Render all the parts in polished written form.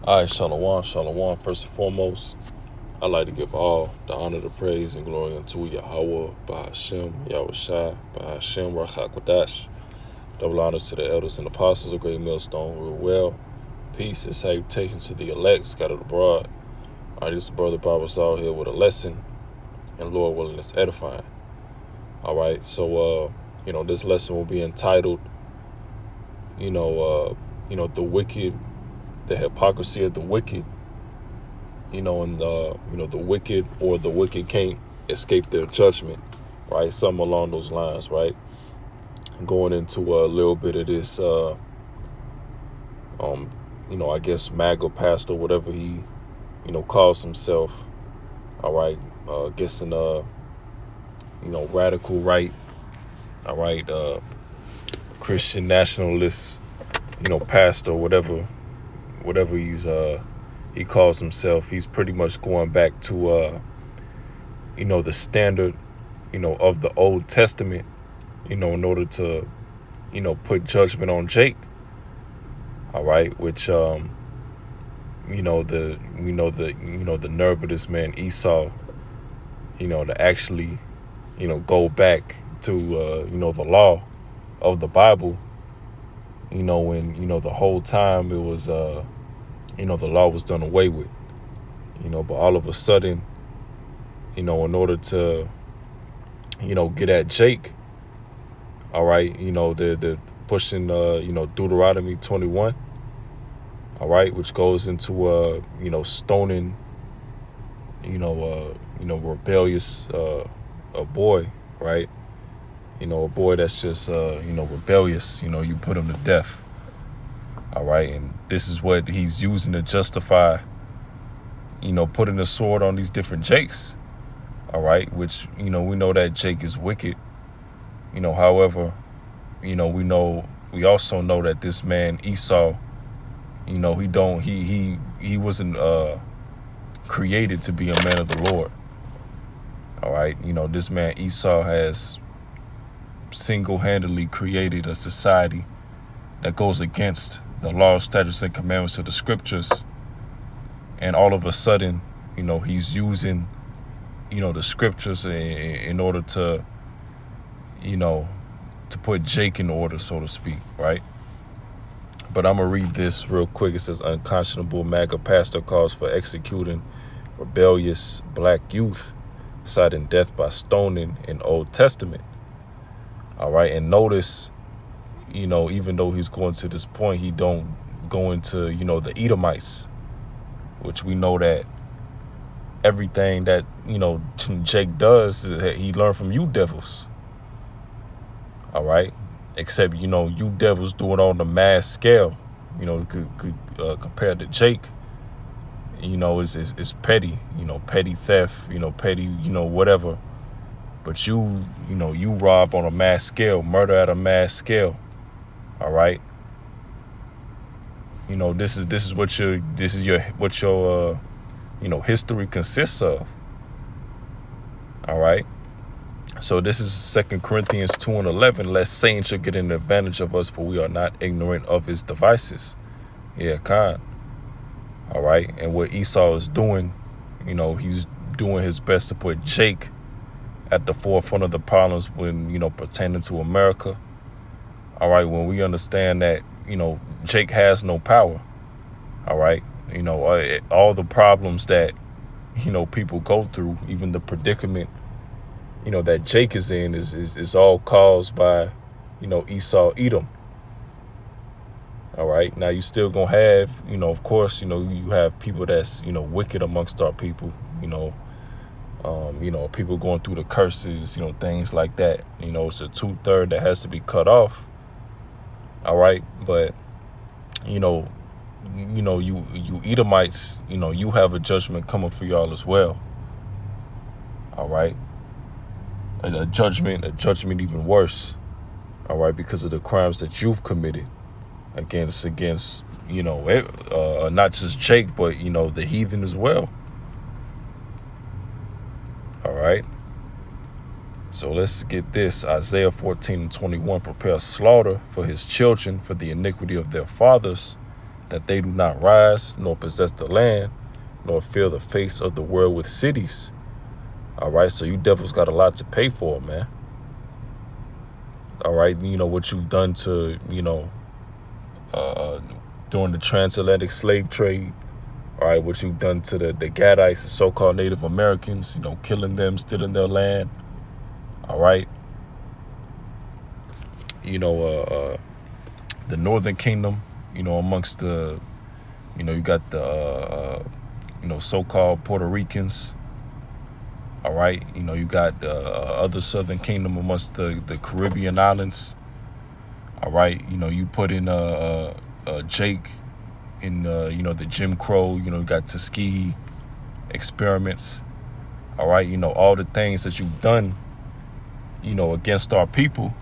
All right, shalom, shalom. First and foremost, I'd like to give all the honor, the praise, and glory unto Yahweh, Bahashem, Yahushua, Bahashem, Rachakwadash. Double honors to the elders and apostles of Great Millstone. Real well. Peace and salutations to the elect scattered abroad. All right, this is Brother Bible Saul here with a lesson, and Lord willing, it's edifying. All right, so, this lesson will be entitled, the wicked, the hypocrisy of the wicked, and the wicked or the wicked can't escape their judgment, right? Something along those lines, right? Going into a little bit of this, I guess MAGA pastor, whatever he, calls himself. All right, guessing, radical right, all right, Christian nationalist, pastor, whatever he calls himself. He's pretty much going back to, the standard, of the Old Testament, in order to, put judgment on Jake. All right, which, the nerve of this man Esau, to actually, go back to, the law of the Bible, when, the whole time it was, the law was done away with, but all of a sudden, in order to, get at Jake, all right, they're pushing, Deuteronomy 21, all right, which goes into, stoning, rebellious, a boy, right? A boy that's just, rebellious, you put him to death. All right. And this is what he's using to justify, putting a sword on these different Jakes. All right. Which, we know that Jake is wicked. However, we also know that this man Esau, he wasn't created to be a man of the Lord. All right. This man Esau has single-handedly created a society that goes against the law, statutes, and commandments of the scriptures. And all of a sudden, he's using, the scriptures in order to, to put Jake in order, so to speak, right? But I'm going to read this real quick. It says, unconscionable MAGA pastor calls for executing rebellious black youth, citing death by stoning in Old Testament. All right, and notice, even though he's going to this point, he don't go into, the Edomites, which we know that everything that, Jake does, he learned from you devils. All right, except, you devils do it on the mass scale, compared to Jake, it's petty, petty theft, petty, whatever. But you rob on a mass scale, murder at a mass scale. All right. This is what your history consists of. All right. So this is 2 Corinthians 2:11. Lest Satan should get an advantage of us, for we are not ignorant of his devices. Yeah, Khan. All right. And what Esau is doing, he's doing his best to put Jake at the forefront of the problems when, pertaining to America. All right, when we understand that, Jake has no power. All right, all the problems that, people go through, even the predicament, that Jake is in is all caused by, Esau, Edom. All right, now you still gonna have, of course, you have people that's, wicked amongst our people, people going through the curses, things like that. It's a 2/3 that has to be cut off. All right. But, you Edomites, you have a judgment coming for y'all as well. All right. And a judgment even worse. All right. Because of the crimes that you've committed against, not just Jake, but, the heathen as well. All right. So let's get this. Isaiah 14:21, prepare slaughter for his children, for the iniquity of their fathers, that they do not rise, nor possess the land, nor fill the face of the world with cities. All right, so you devils got a lot to pay for, man. All right, you know what you've done to, during the transatlantic slave trade. All right, what you've done to the Gadites, the so-called Native Americans, killing them, stealing their land. All right. The Northern Kingdom, amongst the, you got the, so-called Puerto Ricans. All right. You got other Southern Kingdom amongst the Caribbean islands. All right. You put in Jake in, the Jim Crow, you got Tuskegee experiments. All right. All the things that you've done, against our people.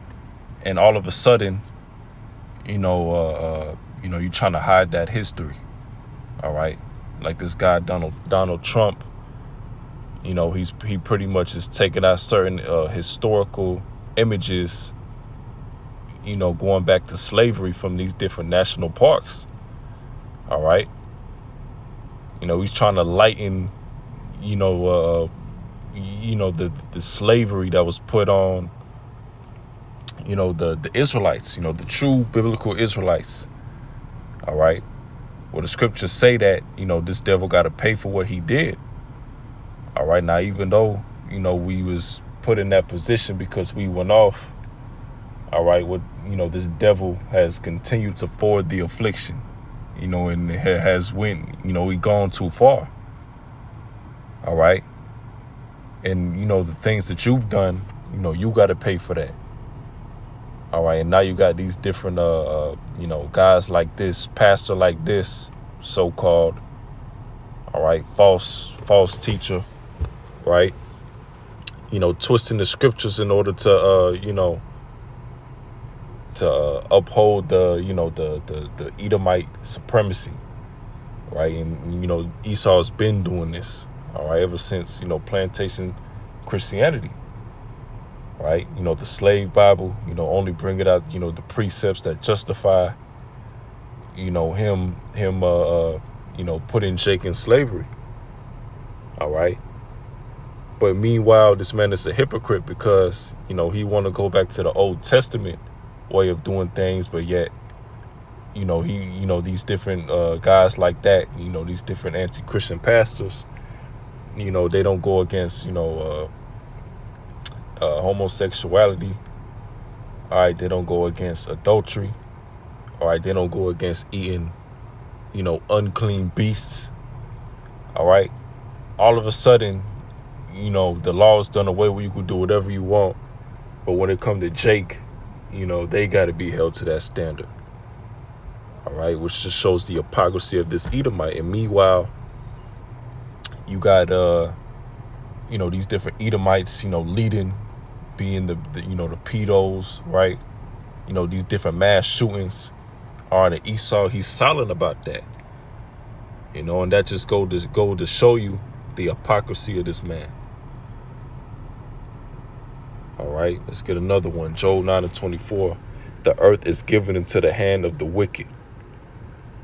And all of a sudden, you're trying to hide that history. All right. Like this guy, Donald Trump, he pretty much is taking out certain historical images, going back to slavery from these different national parks. All right. He's trying to lighten, the slavery that was put on, the Israelites, the true biblical Israelites. All right. Well, the scriptures say that, this devil got to pay for what he did. All right. Now, even though, we was put in that position because we went off. All right. This devil has continued to forward the affliction, and it has went, we gone too far. All right. And, the things that you've done, you got to pay for that. All right. And now you got these different, guys like this, pastor like this, so-called, all right, false teacher, right? Twisting the scriptures in order to, to uphold the Edomite supremacy, right? And, Esau's been doing this, all right, ever since, plantation Christianity. Right, the slave Bible, only bring it out, the precepts that justify, him, putting Jake in slavery. All right. But meanwhile, this man is a hypocrite because, he want to go back to the Old Testament way of doing things. But yet, these different guys like that, these different anti-Christian pastors, they don't go against, homosexuality. All right, they don't go against adultery. All right, they don't go against eating, unclean beasts. All right, all of a sudden, the law is done away where you can do whatever you want. But when it comes to Jake, they got to be held to that standard. All right, which just shows the hypocrisy of this Edomite. And meanwhile, you got these different Edomites, leading, being the pedos, right? These different mass shootings. All right, Esau, he's silent about that. And that just go to show you the hypocrisy of this man. All right, let's get another one. Job 9:24. The earth is given into the hand of the wicked.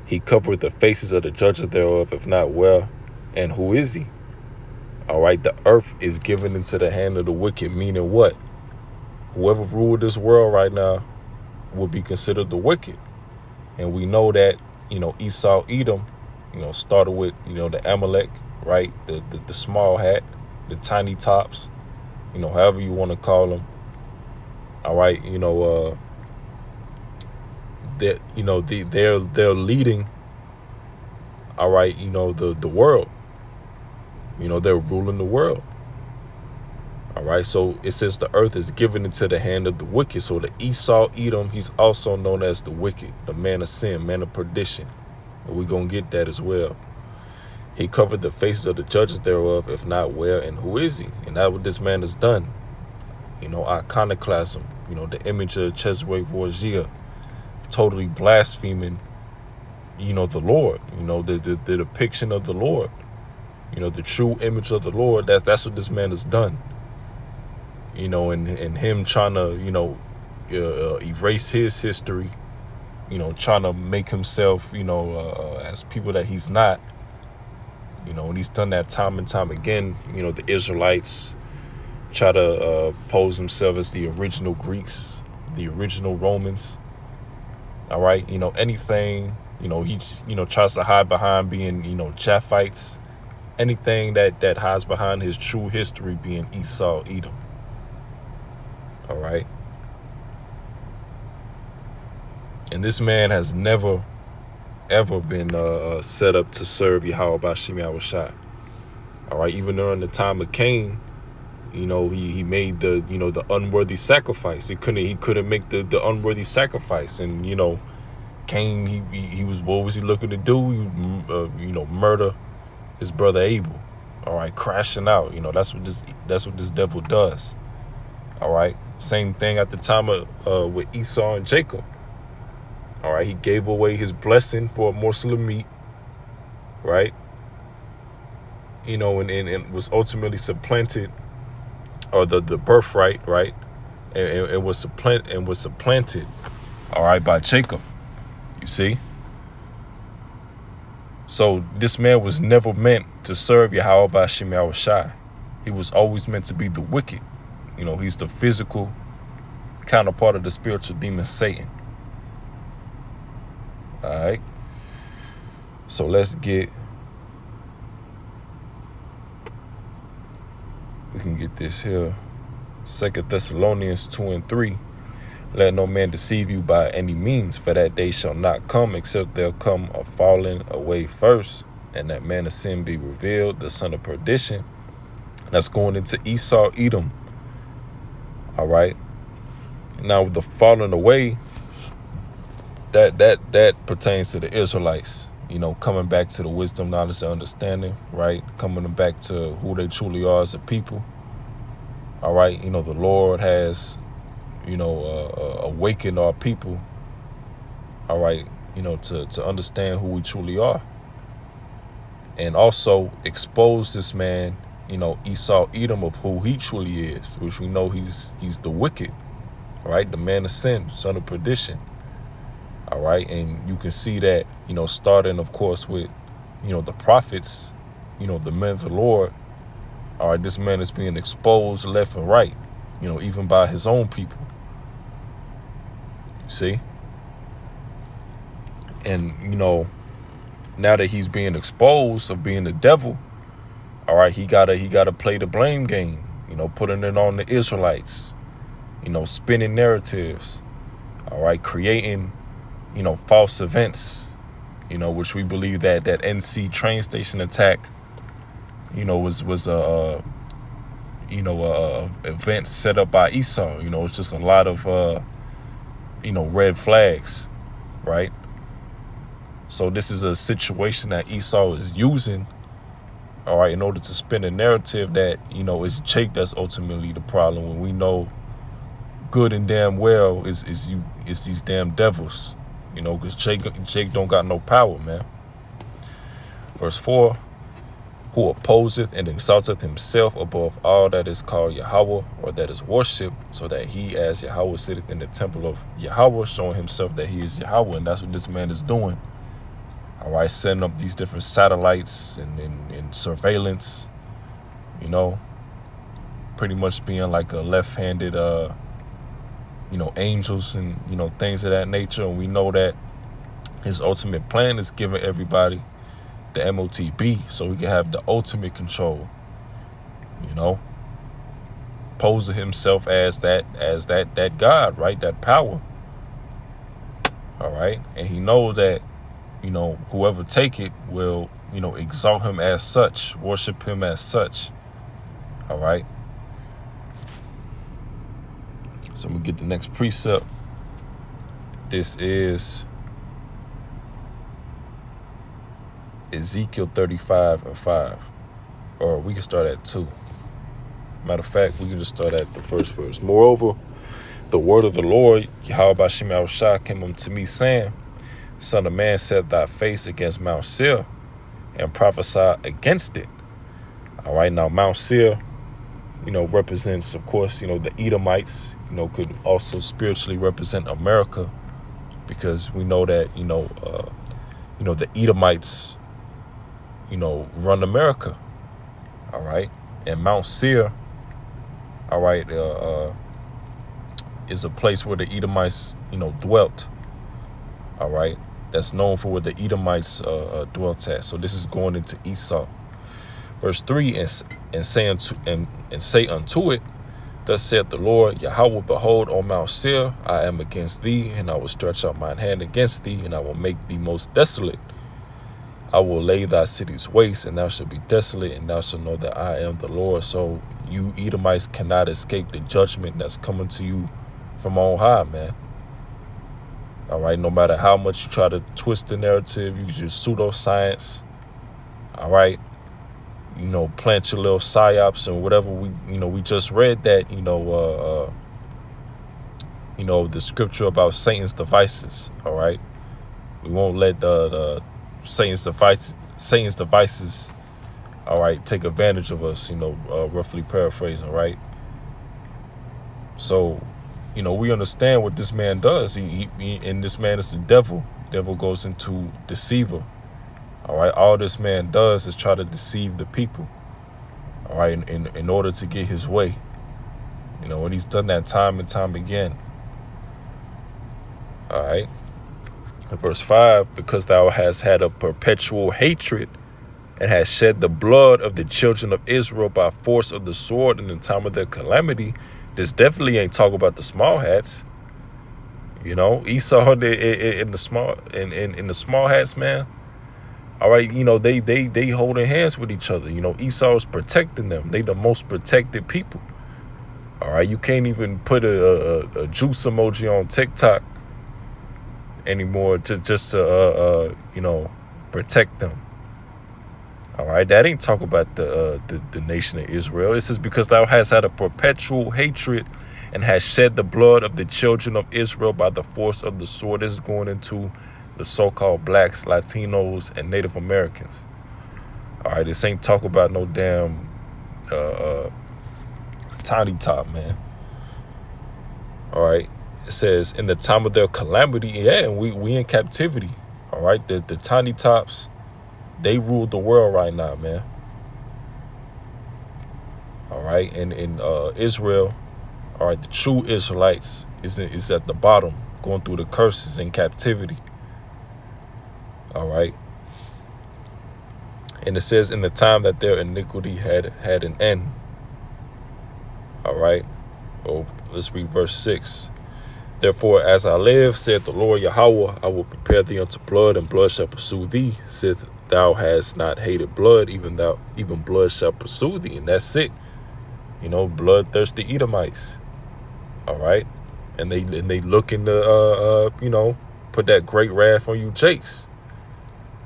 He covereth the faces of the judges thereof, if not well. And who is he? All right, the earth is given into the hand of the wicked, meaning what? Whoever ruled this world right now will be considered the wicked. And we know that, Esau, Edom, started with, the Amalek, right? The small hat, the tiny tops, however you want to call them. All right, that, they're leading, all right, the world. They're ruling the world. All right, so it says the earth is given into the hand of the wicked. So the Esau, Edom, he's also known as the wicked, the man of sin, man of perdition. And we're going to get that as well. He covered the faces of the judges thereof, if not where, and who is he? And that's what this man has done. Iconoclasm, the image of Cesare Borgia, totally blaspheming, the Lord, the depiction of the Lord. The true image of the Lord, that's what this man has done. And him trying to, erase his history, trying to make himself, as people that he's not, and he's done that time and time again. The Israelites try to pose himself as the original Greeks, the original Romans. All right. Anything, he, tries to hide behind being, Japhites, anything that hides behind his true history being Esau, Edom. All right. And this man has never, ever been set up to serve Yahweh Bashim Yahushua. All right. Even during the time of Cain, he made the unworthy sacrifice. He couldn't make the unworthy sacrifice. And, Cain, he was, what was he looking to do? He would, murder his brother Abel. All right. Crashing out. That's what this devil does. All right. Same thing at the time of with Esau and Jacob. All right. He gave away his blessing for a morsel of meat. Right. And was ultimately supplanted, or the birthright, right? And was supplanted, all right, by Jacob. You see? So this man was never meant to serve Yahweh Bashim Yahushua. He was always meant to be the wicked. He's the physical counterpart of the spiritual demon Satan. All right. So let's get, we can get this here. 2 Thessalonians 2:3. Let no man deceive you by any means, for that day shall not come, except there come a falling away first, and that man of sin be revealed, the son of perdition. That's going into Esau, Edom. All right. Now with the falling away, that pertains to the Israelites. Coming back to the wisdom, knowledge, and understanding, right? Coming back to who they truly are as a people. All right. The Lord has, awakened our people. All right. To understand who we truly are. And also expose this man, Esau, Edom, of who he truly is, which we know he's the wicked, right? The man of sin, son of perdition. All right. And you can see that, starting, of course, with, the prophets, the men of the Lord. All right. This man is being exposed left and right, even by his own people. You see? And, now that he's being exposed of being the devil, all right, he gotta play the blame game, putting it on the Israelites, spinning narratives, all right, creating, false events, which we believe that NC train station attack, was a event set up by Esau. It's just a lot of, red flags, right? So this is a situation that Esau is using, all right, in order to spin a narrative that, it's Jake that's ultimately the problem, when we know good and damn well is these damn devils. Because Jake don't got no power, man. Verse 4, who opposeth and exalteth himself above all that is called Yahweh, or that is worshipped, so that he as Yahweh sitteth in the temple of Yahweh, showing himself that he is Yahweh. And that's what this man is doing. All right, setting up these different satellites and surveillance, pretty much being like a left-handed, angels and, things of that nature. And we know that his ultimate plan is giving everybody the MOTB so he can have the ultimate control, posing himself as that God, right? That power. All right. And he knows that, whoever take it will, exalt him as such, worship him as such. All right. So I'm going to get the next precept. This is Ezekiel 35:5. Or we can start at 2. Matter of fact, we can just start at the first verse. Moreover, the word of the Lord, Yahweh Bashim Yahushua, came unto me, saying, Son of man, set thy face against Mount Seir and prophesy against it. All right, now Mount Seir, represents, of course, the Edomites, could also spiritually represent America, because we know that, the Edomites, run America. All right. And Mount Seir, all right, is a place where the Edomites, dwelt. All right. That's known for where the Edomites dwelt at. So this is going into Esau. Verse 3, and say unto it, thus saith the Lord Yahweh, behold, on Mount Seir I am against thee, and I will stretch out mine hand against thee, and I will make thee most desolate. I will lay thy cities waste, and thou shalt be desolate, and thou shalt know that I am the Lord. So you Edomites cannot escape the judgment that's coming to you from on high, man. All right, no matter how much you try to twist the narrative, you use pseudoscience. All right. Plant your little psyops and whatever. We just read that, the scripture about Satan's devices. All right. We won't let the Satan's devices, all right, take advantage of us, roughly paraphrasing, right? So, we understand what this man does. And this man is the devil. Devil goes into deceiver. All right, all this man does is try to deceive the people, all right, in order to get his way, and he's done that time and time again. All right, verse 5, because thou hast had a perpetual hatred and hast shed the blood of the children of Israel by force of the sword in the time of their calamity. This definitely ain't talk about the small hats. Esau in the small hats, man. All right, they holding hands with each other. Esau is protecting them. They the most protected people. All right, you can't even put a juice emoji on TikTok anymore just to protect them. All right, that ain't talk about the nation of Israel. It says, because thou hast had a perpetual hatred and hast shed the blood of the children of Israel by the force of the sword. This is going into the so-called blacks, Latinos, and Native Americans. All right, this ain't talk about no damn tiny top, man. All right, it says in the time of their calamity, yeah, and we in captivity. All right, the tiny tops, they rule the world right now, man. All right, and in Israel, all right, the true Israelites is at the bottom, going through the curses in captivity. All right. And it says, in the time that their iniquity had an end. All right. Oh, let's read verse 6. Therefore, as I live, saith the Lord Yahweh, I will prepare thee unto blood, and blood shall pursue thee. Sith thou hast not hated blood, even blood shall pursue thee. And that's it. Bloodthirsty Edomites. All right. And they looking to put that great wrath on you Jakes.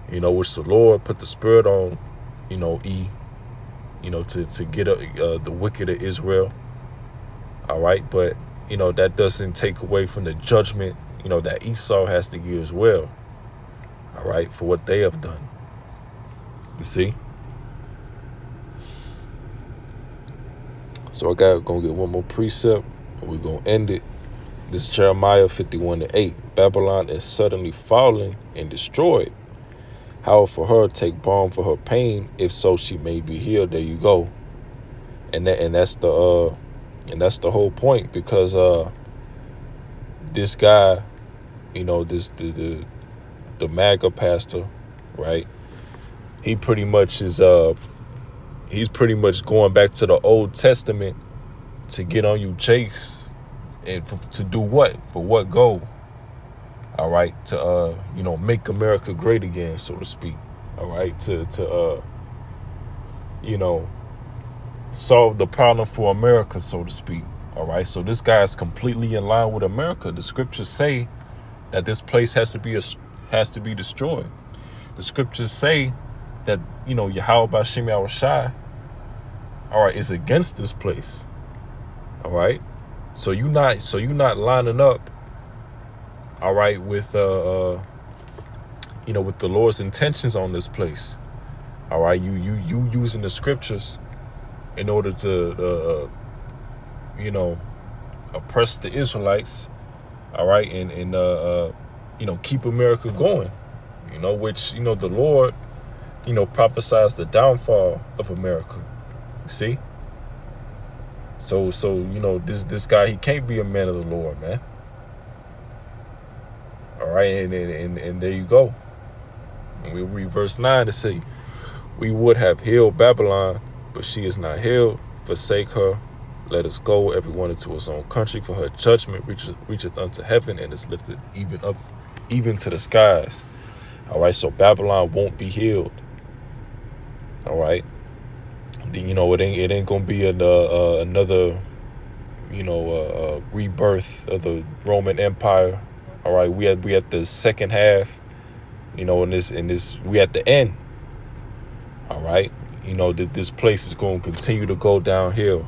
Which the Lord put the spirit on, to get the wicked of Israel. All right. But, that doesn't take away from the judgment, that Esau has to give as well. All right. For what they have done. You see? So I gonna get one more precept, and we're gonna end it. This is Jeremiah 51:8. Babylon is suddenly fallen and destroyed. How for her take balm for her pain, if so she may be healed. There you go. And that's the whole point, because this guy, the MAGA pastor, right? He pretty much is he's pretty much going back to the Old Testament to get on you Jakes, and to do what? For what goal? All right, to make America great again, so to speak. All right, to solve the problem for America, so to speak. All right, so this guy is completely in line with America. The scriptures say that this place has to be destroyed. The scriptures say that Yahweh Bashim Yahushai, all right, is against this place. All right, so you're not lining up, all right, with with the Lord's intentions on this place. All right, you using the scriptures in order to oppress the Israelites. All right, and keep America going, which, the Lord, prophesies the downfall of America. You see? So this guy, he can't be a man of the Lord, man. All right, and there you go. And we read verse 9 to say, we would have healed Babylon, but she is not healed. Forsake her. Let us go, everyone into his own country, for her judgment reacheth unto heaven and is lifted even to the skies. All right, so Babylon won't be healed. All right, it ain't gonna be another rebirth of the Roman Empire. All right, we at the second half. In this we at the end. All right, that this place is going to continue to go downhill.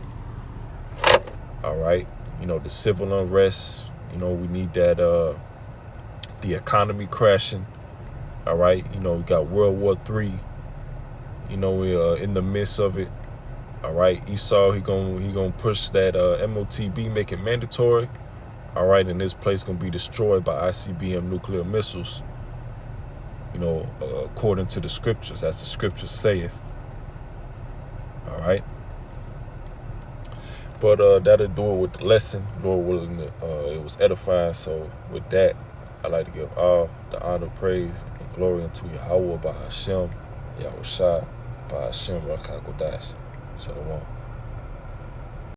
All right, the civil unrest. We need that. The economy crashing. All right, we got World War III. In the midst of it. All right, Esau, he gonna push that MOTB, make it mandatory. All right, and this place gonna be destroyed by ICBM nuclear missiles. According to the scriptures, as the scriptures saith. All right. But that'll do it with the lesson. Lord willing, it was edifying. So with that, I'd like to give all the honor, praise, and glory unto Yahweh by Hashem, Yahushua, by Hashem, Rakha Kodash. Shalom.